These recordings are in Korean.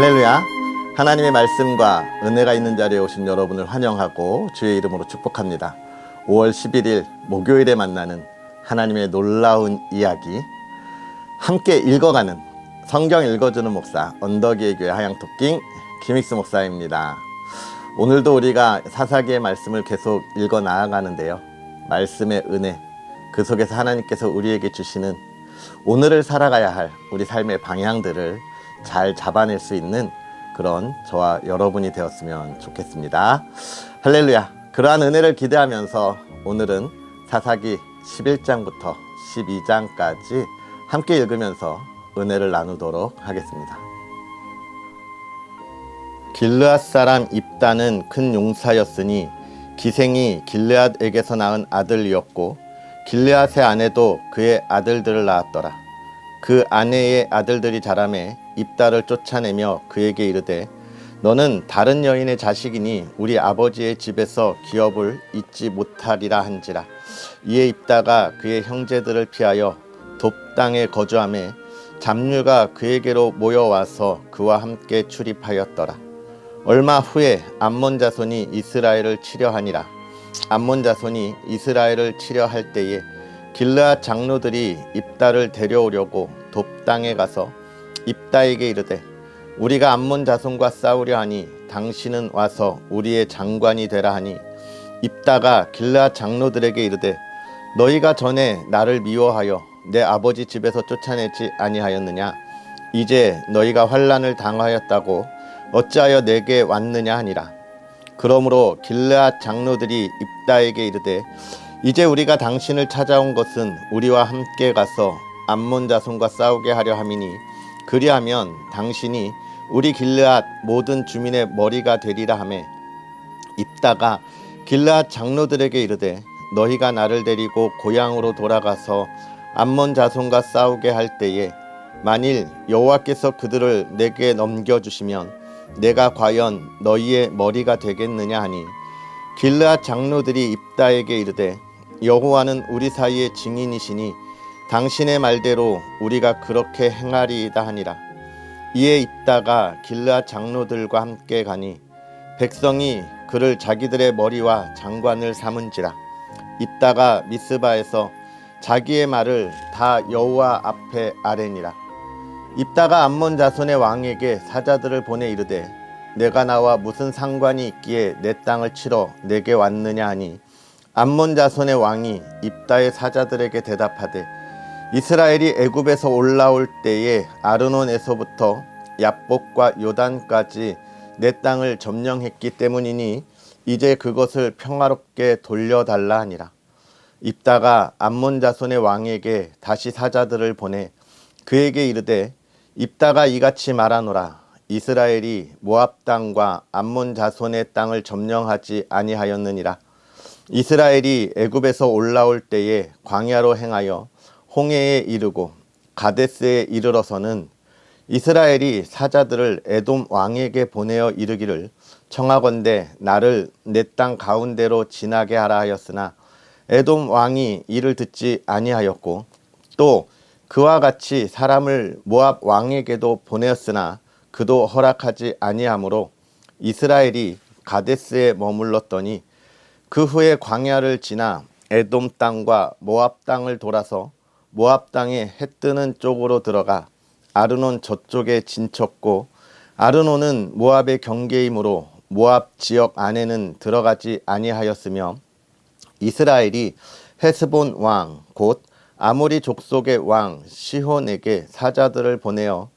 할렐루야. 하나님의 말씀과 은혜가 있는 자리에 오신 여러분을 환영하고 주의 이름으로 축복합니다. 5월 11일 목요일에 만나는 하나님의 놀라운 이야기, 함께 읽어가는 성경 읽어주는 목사 언덕이의 교회 하양토킹 김익수 목사입니다. 오늘도 우리가 사사기의 말씀을 계속 읽어 나아가는데요, 말씀의 은혜, 그 속에서 하나님께서 우리에게 주시는 오늘을 살아가야 할 우리 삶의 방향들을 잘 잡아낼 수 있는 그런 저와 여러분이 되었으면 좋겠습니다. 할렐루야. 그러한 은혜를 기대하면서 오늘은 사사기 11장부터 12장까지 함께 읽으면서 은혜를 나누도록 하겠습니다. 길르앗 사람 입다는 큰 용사였으니 기생이 길르앗에게서 낳은 아들이었고 길르앗의 아내도 그의 아들들을 낳았더라. 그 아내의 아들들이 자라매 입다를 쫓아내며 그에게 이르되 너는 다른 여인의 자식이니 우리 아버지의 집에서 기업을 잊지 못하리라 한지라. 이에 입다가 그의 형제들을 피하여 돕 땅에 거주하매 잡류가 그에게로 모여와서 그와 함께 출입하였더라. 얼마 후에 암몬 자손이 이스라엘을 치려하니라. 암몬 자손이 이스라엘을 치려할 때에 길르앗 장로들이 입다를 데려오려고 돕 땅에 가서 입다에게 이르되 우리가 암몬 자손과 싸우려 하니 당신은 와서 우리의 장관이 되라 하니 입다가 길르앗 장로들에게 이르되 너희가 전에 나를 미워하여 내 아버지 집에서 쫓아내지 아니하였느냐? 이제 너희가 환난을 당하였다고 어찌하여 내게 왔느냐 하니라. 그러므로 길르앗 장로들이 입다에게 이르되 이제 우리가 당신을 찾아온 것은 우리와 함께 가서 암몬 자손과 싸우게 하려 함이니 그리하면 당신이 우리 길르앗 모든 주민의 머리가 되리라 하매 입다가 길르앗 장로들에게 이르되 너희가 나를 데리고 고향으로 돌아가서 암몬 자손과 싸우게 할 때에 만일 여호와께서 그들을 내게 넘겨주시면 내가 과연 너희의 머리가 되겠느냐 하니 길르앗 장로들이 입다에게 이르되 여호와는 우리 사이의 증인이시니 당신의 말대로 우리가 그렇게 행하리이다 하니라. 이에 입다가 길르앗 장로들과 함께 가니 백성이 그를 자기들의 머리와 장관을 삼은지라. 입다가 미스바에서 자기의 말을 다 여호와 앞에 아뢰니라. 입다가 암몬 자손의 왕에게 사자들을 보내 이르되 내가 나와 무슨 상관이 있기에 내 땅을 치러 내게 왔느냐 하니 암몬 자손의 왕이 입다의 사자들에게 대답하되 이스라엘이 애굽에서 올라올 때에 아르논에서부터 얍복과 요단까지 내 땅을 점령했기 때문이니 이제 그것을 평화롭게 돌려달라 하니라. 입다가 암몬 자손의 왕에게 다시 사자들을 보내 그에게 이르되 입다가 이같이 말하노라. 이스라엘이 모압 땅과 암몬 자손의 땅을 점령하지 아니하였느니라. 이스라엘이 애굽에서 올라올 때에 광야로 행하여 홍해에 이르고 가데스에 이르러서는 이스라엘이 사자들을 에돔 왕에게 보내어 이르기를 청하건대 나를 내 땅 가운데로 지나게 하라 하였으나 에돔 왕이 이를 듣지 아니하였고 또 그와 같이 사람을 모압 왕에게도 보내었으나 그도 허락하지 아니하므로 이스라엘이 가데스에 머물렀더니 그 후에 광야를 지나 에돔 땅과 모압 땅을 돌아서 모압 땅에 해 뜨는 쪽으로 들어가 아르논 저쪽에 진쳤고 아르논은 모압의 경계이므로 모압 지역 안에는 들어가지 아니하였으며 이스라엘이 헤스본 왕 곧 아모리 족속의 왕 시혼에게 사자들을 보내어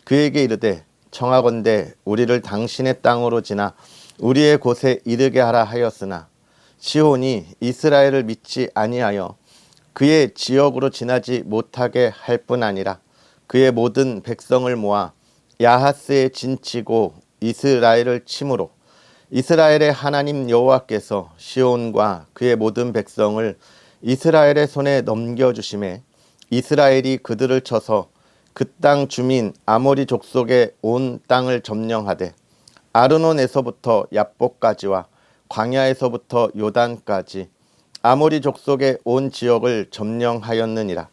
그에게 이르되 청하건대 우리를 당신의 땅으로 지나 우리의 곳에 이르게 하라 하였으나 시혼이 이스라엘을 믿지 아니하여 그의 지역으로 지나지 못하게 할 뿐 아니라 그의 모든 백성을 모아 야하스에 진치고 이스라엘을 치므로 이스라엘의 하나님 여호와께서 시온과 그의 모든 백성을 이스라엘의 손에 넘겨주심에 이스라엘이 그들을 쳐서 그 땅 주민 아모리 족속의 온 땅을 점령하되 아르논에서부터 얍복까지와 광야에서부터 요단까지 아모리 족속의 온 지역을 점령하였느니라.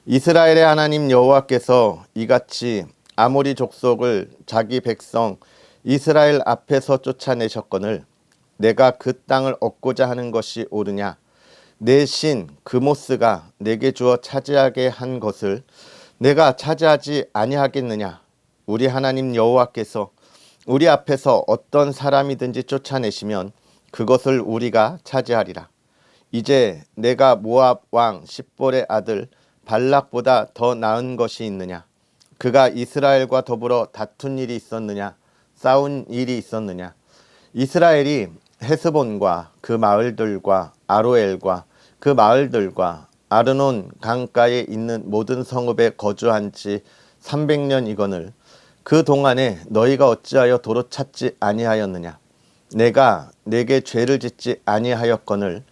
이스라엘의 하나님 여호와께서 이같이 아모리 족속을 자기 백성 이스라엘 앞에서 쫓아내셨거늘 내가 그 땅을 얻고자 하는 것이 옳으냐? 내 신 그모스가 내게 주어 차지하게 한 것을 내가 차지하지 아니하겠느냐? 우리 하나님 여호와께서 우리 앞에서 어떤 사람이든지 쫓아내시면 그것을 우리가 차지하리라. 이제 내가 모압 왕 십볼의 아들 발락보다 더 나은 것이 있느냐? 그가 이스라엘과 더불어 다툰 일이 있었느냐? 싸운 일이 있었느냐? 이스라엘이 헤스본과 그 마을들과 아로엘과 그 마을들과 아르논 강가에 있는 모든 성읍에 거주한 지 300년이거늘 그 동안에 너희가 어찌하여 도로 찾지 아니하였느냐? 내가 내게 죄를 짓지 아니하였거늘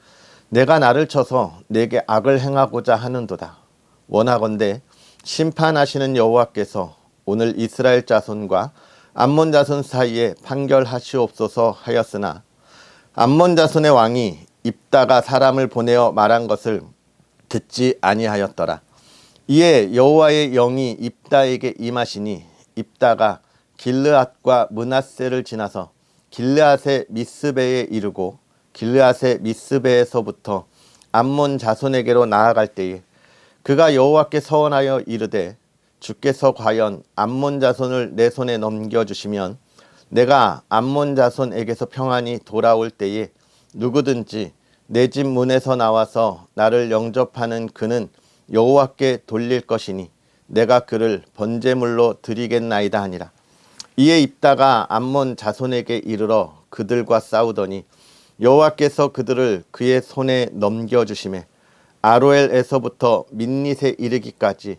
내가 나를 쳐서 내게 악을 행하고자 하는도다. 원하건대 심판하시는 여호와께서 오늘 이스라엘 자손과 암몬 자손 사이에 판결하시옵소서 하였으나 암몬 자손의 왕이 입다가 사람을 보내어 말한 것을 듣지 아니하였더라. 이에 여호와의 영이 입다에게 임하시니 입다가 길르앗과 므낫세를 지나서 길르앗의 미스베에 이르고 길르앗의 미스베에서부터 암몬 자손에게로 나아갈 때에 그가 여호와께 서원하여 이르되 주께서 과연 암몬 자손을 내 손에 넘겨주시면 내가 암몬 자손에게서 평안히 돌아올 때에 누구든지 내 집 문에서 나와서 나를 영접하는 그는 여호와께 돌릴 것이니 내가 그를 번제물로 드리겠나이다 하니라. 이에 입다가 암몬 자손에게 이르러 그들과 싸우더니 여호와께서 그들을 그의 손에 넘겨주시매 아로엘에서부터 민닛에 이르기까지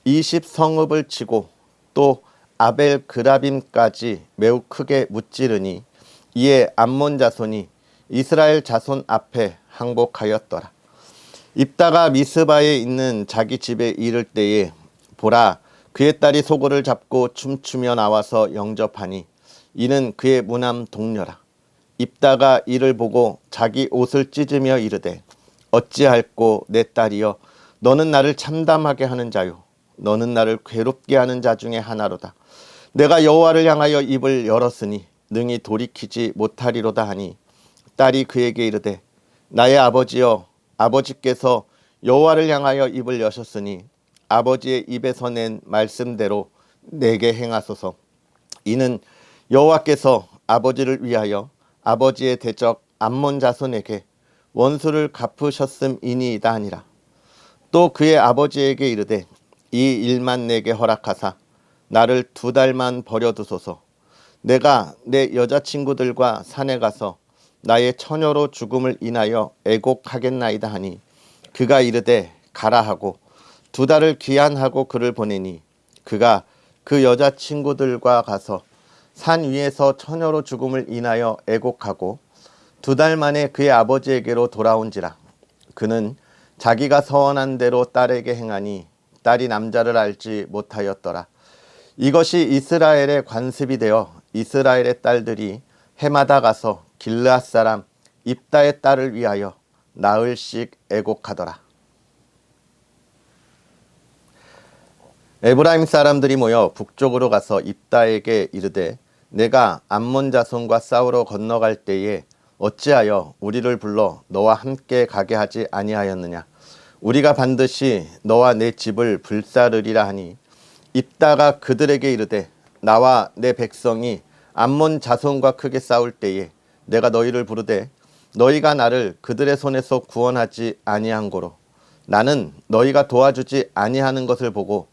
20성읍을 치고 또 아벨 그라빔까지 매우 크게 무찌르니 이에 암몬 자손이 이스라엘 자손 앞에 항복하였더라. 입다가 미스바에 있는 자기 집에 이를 때에 보라 그의 딸이 소고를 잡고 춤추며 나와서 영접하니 이는 그의 무남 동료라. 입다가 이를 보고 자기 옷을 찢으며 이르되 어찌할꼬 내 딸이여 너는 나를 참담하게 하는 자요 너는 나를 괴롭게 하는 자 중에 하나로다. 내가 여호와를 향하여 입을 열었으니 능히 돌이키지 못하리로다 하니 딸이 그에게 이르되 나의 아버지여 아버지께서 여호와를 향하여 입을 여셨으니 아버지의 입에서 낸 말씀대로 내게 행하소서. 이는 여호와께서 아버지를 위하여 아버지의 대적 암몬 자손에게 원수를 갚으셨음이니이다 하니라. 또 그의 아버지에게 이르되 이 일만 내게 허락하사 나를 2달만 버려두소서. 내가 내 여자친구들과 산에 가서 나의 처녀로 죽음을 인하여 애곡하겠나이다 하니 그가 이르되 가라 하고 2달을 기한하고 그를 보내니 그가 그 여자친구들과 가서 산 위에서 처녀로 죽음을 인하여 애곡하고 2달 만에 그의 아버지에게로 돌아온지라. 그는 자기가 서원한 대로 딸에게 행하니 딸이 남자를 알지 못하였더라. 이것이 이스라엘의 관습이 되어 이스라엘의 딸들이 해마다 가서 길르앗 사람 입다의 딸을 위하여 나흘씩 애곡하더라. 에브라임 사람들이 모여 북쪽으로 가서 입다에게 이르되 내가 암몬 자손과 싸우러 건너갈 때에 어찌하여 우리를 불러 너와 함께 가게 하지 아니하였느냐? 우리가 반드시 너와 내 집을 불사르리라 하니 입다가 그들에게 이르되 나와 내 백성이 암몬 자손과 크게 싸울 때에 내가 너희를 부르되 너희가 나를 그들의 손에서 구원하지 아니한 고로 나는 너희가 도와주지 아니하는 것을 보고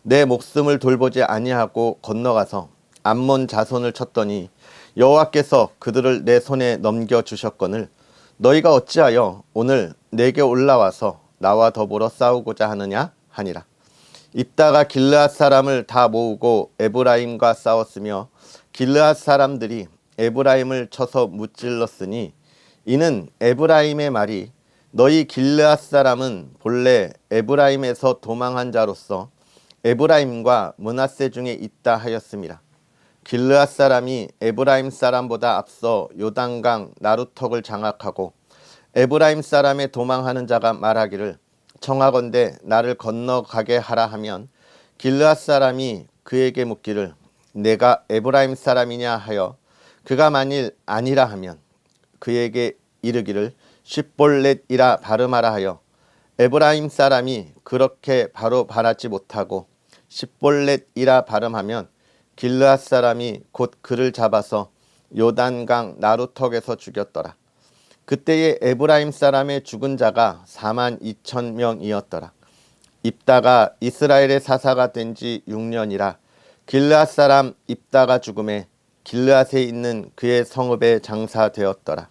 내 목숨을 돌보지 아니하고 건너가서 암몬 자손을 쳤더니 여호와께서 그들을 내 손에 넘겨주셨거늘 너희가 어찌하여 오늘 내게 올라와서 나와 더불어 싸우고자 하느냐 하니라. 입다가 길르앗 사람을 다 모으고 에브라임과 싸웠으며 길르앗 사람들이 에브라임을 쳐서 무찔렀으니 이는 에브라임의 말이 너희 길르앗 사람은 본래 에브라임에서 도망한 자로서 에브라임과 므낫세 중에 있다 하였습니다. 길르앗 사람이 에브라임 사람보다 앞서 요단강 나루턱을 장악하고 에브라임 사람의 도망하는 자가 말하기를 청하건대 나를 건너가게 하라 하면 길르앗 사람이 그에게 묻기를 내가 에브라임 사람이냐 하여 그가 만일 아니라 하면 그에게 이르기를 십볼렛이라 발음하라 하여 에브라임 사람이 그렇게 바로 발하지 못하고 십볼렛이라 발음하면 길르앗 사람이 곧 그를 잡아서 요단강 나루턱에서 죽였더라. 그때에 에브라임 사람의 죽은 자가 42,000명이었더라. 입다가 이스라엘의 사사가 된 지 6년이라 길르앗 사람 입다가 죽음에 길르앗에 있는 그의 성읍에 장사되었더라.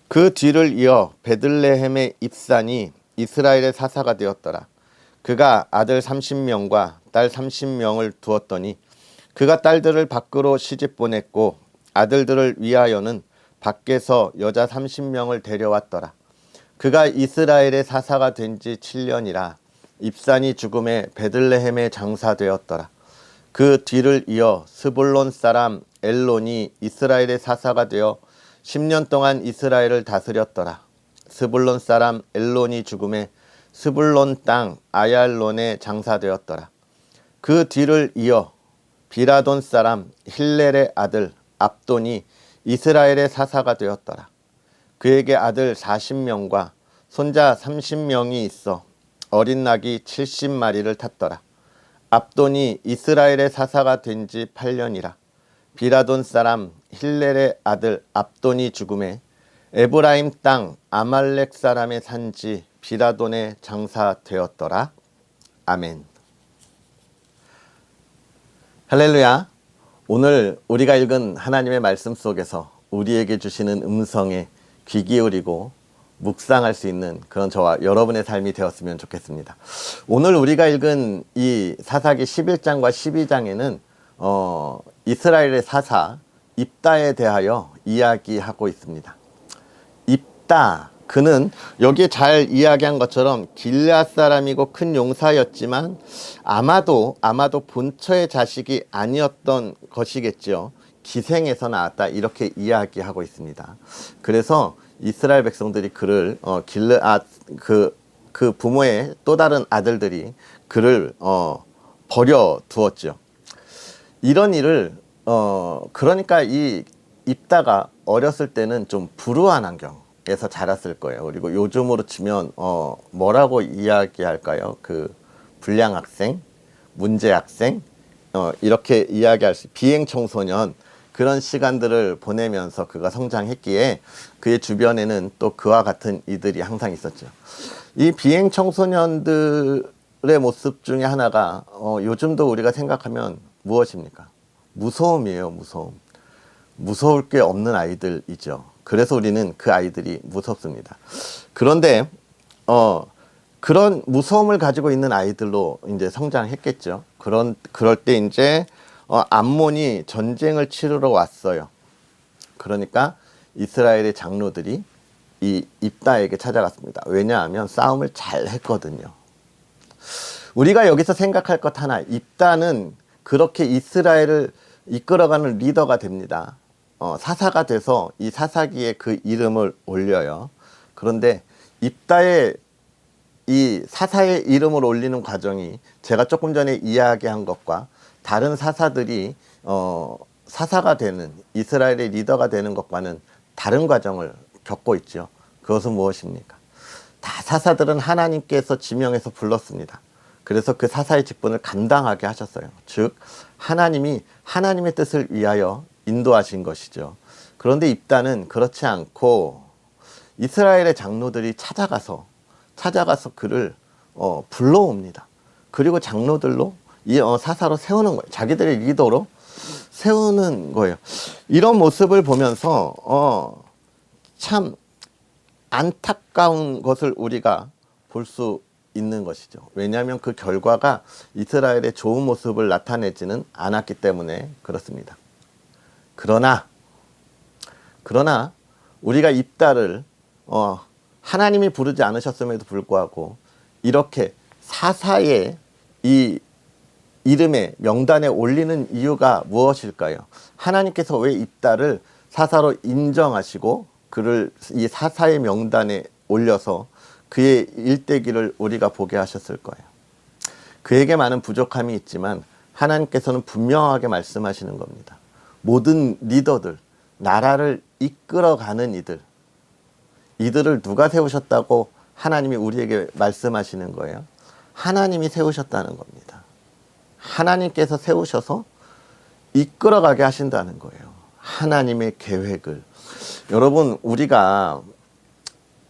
그 뒤를 이어 베들레헴의 입산이 이스라엘의 사사가 되었더라. 그가 아들 30명과 딸 30명을 두었더니 그가 딸들을 밖으로 시집 보냈고 아들들을 위하여는 밖에서 여자 30명을 데려왔더라. 그가 이스라엘의 사사가 된 지 7년이라 입산이 죽음에 베들레헴에 장사되었더라. 그 뒤를 이어 스불론 사람 엘론이 이스라엘의 사사가 되어 10년 동안 이스라엘을 다스렸더라. 스불론 사람 엘론이 죽음에 스불론 땅 아얄론에 장사되었더라. 그 뒤를 이어 비라돈 사람 힐렐의 아들 압돈이 이스라엘의 사사가 되었더라. 그에게 아들 40명과 손자 30명이 있어 어린 낙이 70마리를 탔더라. 압돈이 이스라엘의 사사가 된 지 8년이라 비라돈 사람 힐렐의 아들 압돈이 죽음에 에브라임 땅 아말렉 사람의 산지 비라돈에 장사되었더라. 아멘. 할렐루야. 오늘 우리가 읽은 하나님의 말씀 속에서 우리에게 주시는 음성에 귀 기울이고 묵상할 수 있는 그런 저와 여러분의 삶이 되었으면 좋겠습니다. 오늘 우리가 읽은 이 사사기 11장과 12장에는 이스라엘의 사사 입다에 대하여 이야기하고 있습니다. 입다, 그는 여기에 잘 이야기한 것처럼 길르앗 사람이고 큰 용사였지만 아마도 본처의 자식이 아니었던 것이겠죠. 기생에서 나왔다, 이렇게 이야기하고 있습니다. 그래서 이스라엘 백성들이 그를 길르앗 그 부모의 또 다른 아들들이 그를 버려 두었죠. 이런 일을 그러니까 이 입다가 어렸을 때는 좀 불우한 환경에서 자랐을 거예요. 그리고 요즘으로 치면 뭐라고 이야기할까요? 그 불량 학생, 문제 학생, 이렇게 이야기할 수, 비행 청소년, 그런 시간들을 보내면서 그가 성장했기에 그의 주변에는 또 그와 같은 이들이 항상 있었죠. 이 비행 청소년들의 모습 중에 하나가 요즘도 우리가 생각하면 무엇입니까? 무서움이에요. 무서움. 무서울 게 없는 아이들이죠. 그래서 우리는 그 아이들이 무섭습니다. 그런데 그런 무서움을 가지고 있는 아이들로 이제 성장했겠죠. 그럴 때 이제 암몬이 전쟁을 치르러 왔어요. 그러니까 이스라엘의 장로들이 이 입다에게 찾아갔습니다. 왜냐하면 싸움을 잘 했거든요. 우리가 여기서 생각할 것 하나, 입다는 그렇게 이스라엘을 이끌어가는 리더가 됩니다. 사사가 돼서 이 사사기에 그 이름을 올려요. 그런데 입다의 이 사사의 이름을 올리는 과정이 제가 조금 전에 이야기한 것과 다른 사사들이 사사가 되는, 이스라엘의 리더가 되는 것과는 다른 과정을 겪고 있죠. 그것은 무엇입니까? 다 사사들은 하나님께서 지명해서 불렀습니다. 그래서 그 사사의 직분을 감당하게 하셨어요. 즉 하나님이 하나님의 뜻을 위하여 인도하신 것이죠. 그런데 입다는 그렇지 않고 이스라엘의 장로들이 찾아가서 그를 불러옵니다. 그리고 장로들로 이 사사로 세우는 거예요. 자기들의 리더로 세우는 거예요. 이런 모습을 보면서 참 안타까운 것을 우리가 볼 수 있는 것이죠. 왜냐하면 그 결과가 이스라엘의 좋은 모습을 나타내지는 않았기 때문에 그렇습니다. 그러나 우리가 입다를 하나님이 부르지 않으셨음에도 불구하고 이렇게 사사의 이 이름의 명단에 올리는 이유가 무엇일까요? 하나님께서 왜 입다를 사사로 인정하시고 그를 이 사사의 명단에 올려서 그의 일대기를 우리가 보게 하셨을 거예요. 그에게 많은 부족함이 있지만 하나님께서는 분명하게 말씀하시는 겁니다. 모든 리더들, 나라를 이끌어가는 이들을 누가 세우셨다고 하나님이 우리에게 말씀하시는 거예요? 하나님이 세우셨다는 겁니다. 하나님께서 세우셔서 이끌어가게 하신다는 거예요. 하나님의 계획을. 여러분, 우리가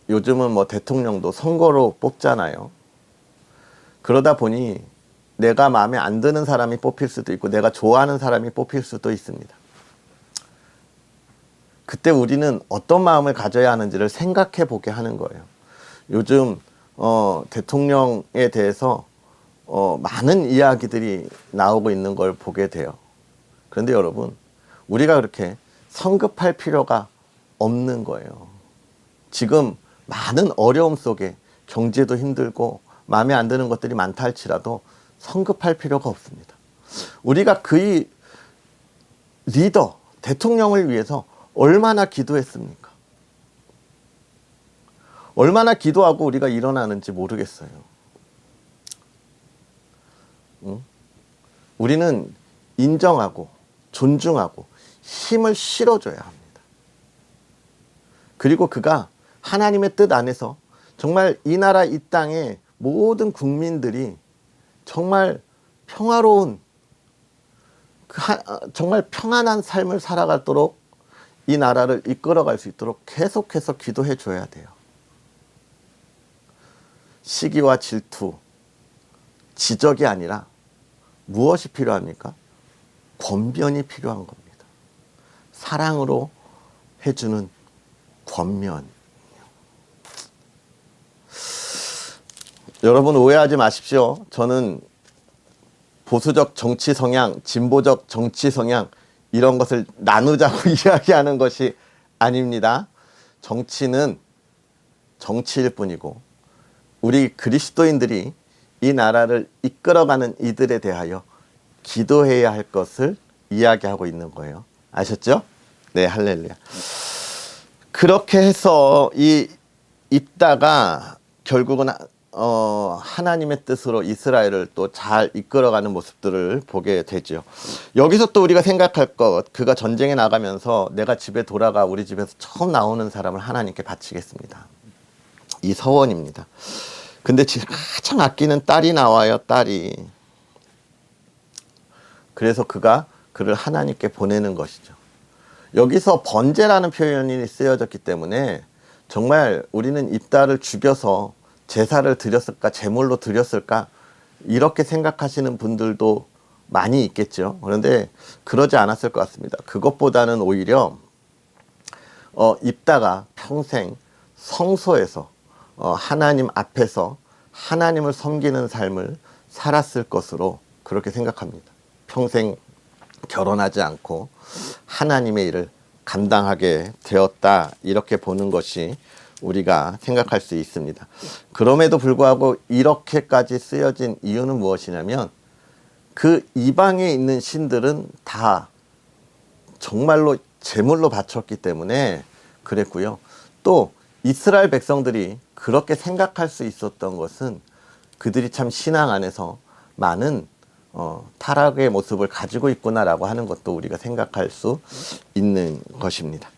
요즘은 뭐 대통령도 선거로 뽑잖아요. 그러다 보니 내가 마음에 안 드는 사람이 뽑힐 수도 있고 내가 좋아하는 사람이 뽑힐 수도 있습니다. 그때 우리는 어떤 마음을 가져야 하는지를 생각해 보게 하는 거예요. 요즘 대통령에 대해서 많은 이야기들이 나오고 있는 걸 보게 돼요. 그런데 여러분, 우리가 그렇게 성급할 필요가 없는 거예요. 지금 많은 어려움 속에 경제도 힘들고 마음에 안 드는 것들이 많다 할지라도 성급할 필요가 없습니다. 우리가 그의 리더, 대통령을 위해서 얼마나 기도했습니까? 얼마나 기도하고 우리가 일어나는지 모르겠어요. 응? 우리는 인정하고 존중하고 힘을 실어줘야 합니다. 그리고 그가 하나님의 뜻 안에서 정말 이 나라 이 땅의 모든 국민들이 정말 평화로운 정말 평안한 삶을 살아가도록 이 나라를 이끌어갈 수 있도록 계속해서 기도해 줘야 돼요. 시기와 질투, 지적이 아니라 무엇이 필요합니까? 권면이 필요한 겁니다. 사랑으로 해주는 권면. 여러분 오해하지 마십시오. 저는 보수적 정치 성향, 진보적 정치 성향 이런 것을 나누자고 이야기하는 것이 아닙니다. 정치는 정치일 뿐이고 우리 그리스도인들이 이 나라를 이끌어가는 이들에 대하여 기도해야 할 것을 이야기하고 있는 거예요. 아셨죠? 네, 할렐루야. 그렇게 해서 이 입다가 결국은 하나님의 뜻으로 이스라엘을 또 잘 이끌어가는 모습들을 보게 되죠. 여기서 또 우리가 생각할 것, 그가 전쟁에 나가면서 내가 집에 돌아가 우리 집에서 처음 나오는 사람을 하나님께 바치겠습니다. 이 서원입니다. 근데 지금 가장 아끼는 딸이 나와요, 딸이. 그래서 그가 그를 하나님께 보내는 것이죠. 여기서 번제라는 표현이 쓰여졌기 때문에 정말 우리는 이 딸을 죽여서 제사를 드렸을까, 제물로 드렸을까 이렇게 생각하시는 분들도 많이 있겠죠. 그런데 그러지 않았을 것 같습니다. 그것보다는 오히려 입다가 평생 성소에서 하나님 앞에서 하나님을 섬기는 삶을 살았을 것으로 그렇게 생각합니다. 평생 결혼하지 않고 하나님의 일을 감당하게 되었다, 이렇게 보는 것이 우리가 생각할 수 있습니다. 그럼에도 불구하고 이렇게까지 쓰여진 이유는 무엇이냐면 그 이방에 있는 신들은 다 정말로 제물로 바쳤기 때문에 그랬고요. 또 이스라엘 백성들이 그렇게 생각할 수 있었던 것은 그들이 참 신앙 안에서 많은 타락의 모습을 가지고 있구나라고 하는 것도 우리가 생각할 수 있는 것입니다.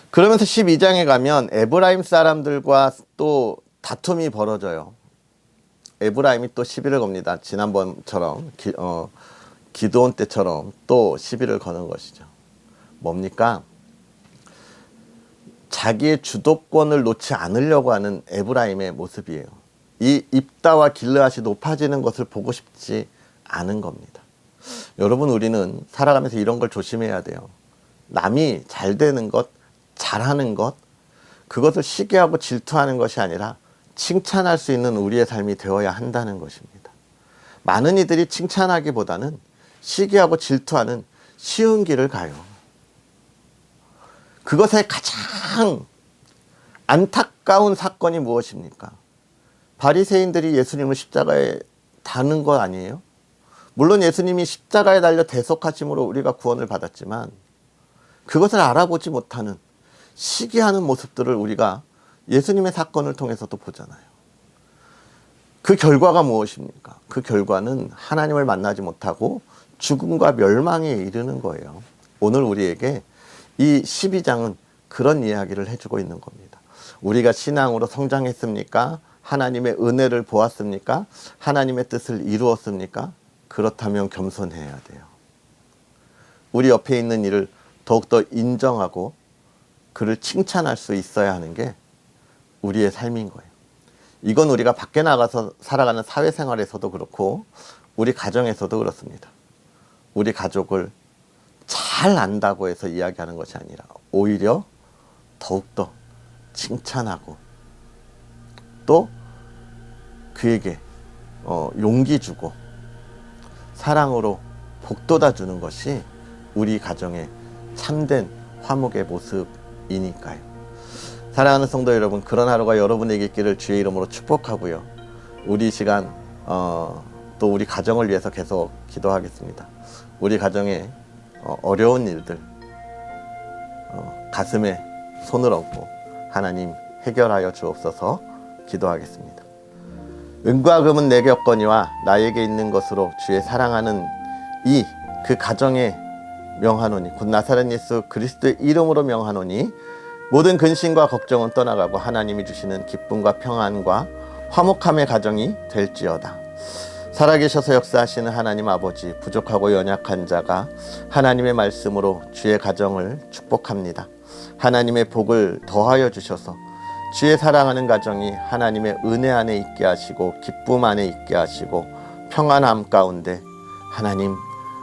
그러면서 12장에 가면 에브라임 사람들과 또 다툼이 벌어져요. 에브라임이 또 시비를 겁니다. 지난번처럼 기드온 때처럼 또 시비를 거는 것이죠. 뭡니까? 자기의 주도권을 놓지 않으려고 하는 에브라임의 모습이에요. 이 입다와 길르앗이 높아지는 것을 보고 싶지 않은 겁니다. 여러분, 우리는 살아가면서 이런 걸 조심해야 돼요. 남이 잘 되는 것, 잘하는 것, 그것을 시기하고 질투하는 것이 아니라 칭찬할 수 있는 우리의 삶이 되어야 한다는 것입니다. 많은 이들이 칭찬하기보다는 시기하고 질투하는 쉬운 길을 가요. 그것의 가장 안타까운 사건이 무엇입니까? 바리새인들이 예수님을 십자가에 다는 것 아니에요? 물론 예수님이 십자가에 달려 대속하심으로 우리가 구원을 받았지만 그것을 알아보지 못하는 시기하는 모습들을 우리가 예수님의 사건을 통해서도 보잖아요. 그 결과가 무엇입니까? 그 결과는 하나님을 만나지 못하고 죽음과 멸망에 이르는 거예요. 오늘 우리에게 이 12장은 그런 이야기를 해주고 있는 겁니다. 우리가 신앙으로 성장했습니까? 하나님의 은혜를 보았습니까? 하나님의 뜻을 이루었습니까? 그렇다면 겸손해야 돼요. 우리 옆에 있는 이를 더욱더 인정하고 그를 칭찬할 수 있어야 하는 게 우리의 삶인 거예요. 이건 우리가 밖에 나가서 살아가는 사회생활에서도 그렇고 우리 가정에서도 그렇습니다. 우리 가족을 잘 안다고 해서 이야기하는 것이 아니라 오히려 더욱더 칭찬하고 또 그에게 용기 주고 사랑으로 복돋아 주는 것이 우리 가정의 참된 화목의 모습이니까요. 사랑하는 성도 여러분, 그런 하루가 여러분에게 있기를 주의 이름으로 축복하고요. 우리 시간 또 우리 가정을 위해서 계속 기도하겠습니다. 우리 가정에 어려운 일들 가슴에 손을 얹고 하나님 해결하여 주옵소서 기도하겠습니다. 은과 금은 내게 없거니와 나에게 있는 것으로 주의 사랑하는 이 그 가정에 명하노니 곧 나사렛 예수 그리스도의 이름으로 명하노니 모든 근심과 걱정은 떠나가고 하나님이 주시는 기쁨과 평안과 화목함의 가정이 될지어다. 살아계셔서 역사하시는 하나님 아버지, 부족하고 연약한 자가 하나님의 말씀으로 주의 가정을 축복합니다. 하나님의 복을 더하여 주셔서 주의 사랑하는 가정이 하나님의 은혜 안에 있게 하시고 기쁨 안에 있게 하시고 평안함 가운데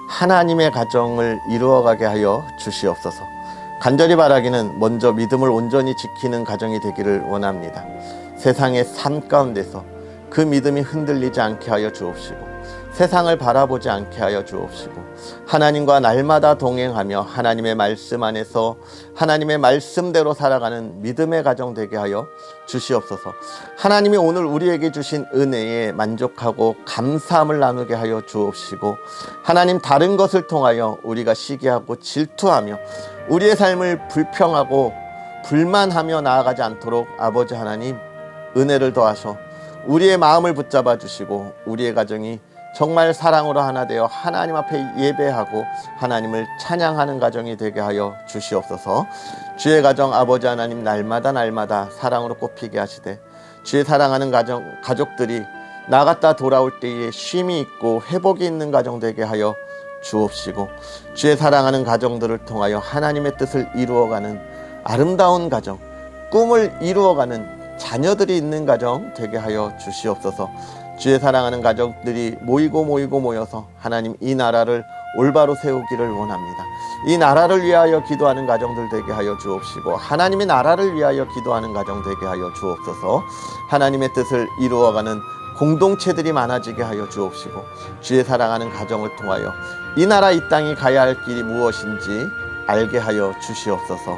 하나님의 가정을 이루어가게 하여 주시옵소서. 간절히 바라기는 먼저 믿음을 온전히 지키는 가정이 되기를 원합니다. 세상의 삶 가운데서 그 믿음이 흔들리지 않게 하여 주옵시고 세상을 바라보지 않게 하여 주옵시고 하나님과 날마다 동행하며 하나님의 말씀 안에서 하나님의 말씀대로 살아가는 믿음의 가정 되게 하여 주시옵소서. 하나님이 오늘 우리에게 주신 은혜에 만족하고 감사함을 나누게 하여 주옵시고 하나님 다른 것을 통하여 우리가 시기하고 질투하며 우리의 삶을 불평하고 불만하며 나아가지 않도록 아버지 하나님 은혜를 더하셔 우리의 마음을 붙잡아 주시고 우리의 가정이 정말 사랑으로 하나 되어 하나님 앞에 예배하고 하나님을 찬양하는 가정이 되게 하여 주시옵소서. 주의 가정 아버지 하나님 날마다 사랑으로 꽃피게 하시되 주의 사랑하는 가족들이 나갔다 돌아올 때에 쉼이 있고 회복이 있는 가정 되게 하여 주옵시고 주의 사랑하는 가정들을 통하여 하나님의 뜻을 이루어가는 아름다운 가정, 꿈을 이루어가는 자녀들이 있는 가정 되게 하여 주시옵소서. 주의 사랑하는 가족들이 모여서 하나님 이 나라를 올바로 세우기를 원합니다. 이 나라를 위하여 기도하는 가정들 되게 하여 주옵시고 하나님의 나라를 위하여 기도하는 가정 되게 하여 주옵소서. 하나님의 뜻을 이루어가는 공동체들이 많아지게 하여 주옵시고 주의 사랑하는 가정을 통하여 이 나라 이 땅이 가야 할 길이 무엇인지 알게 하여 주시옵소서.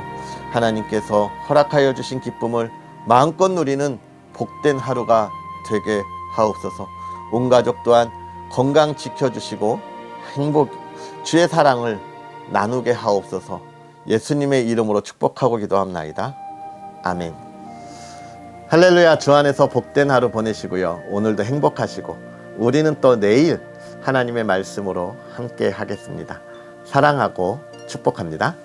하나님께서 허락하여 주신 기쁨을 마음껏 누리는 복된 하루가 되게 하옵소서. 온 가족 또한 건강 지켜주시고 주의 사랑을 나누게 하옵소서. 예수님의 이름으로 축복하고 기도합나이다. 아멘. 할렐루야. 주 안에서 복된 하루 보내시고요. 오늘도 행복하시고 우리는 또 내일 하나님의 말씀으로 함께 하겠습니다. 사랑하고 축복합니다.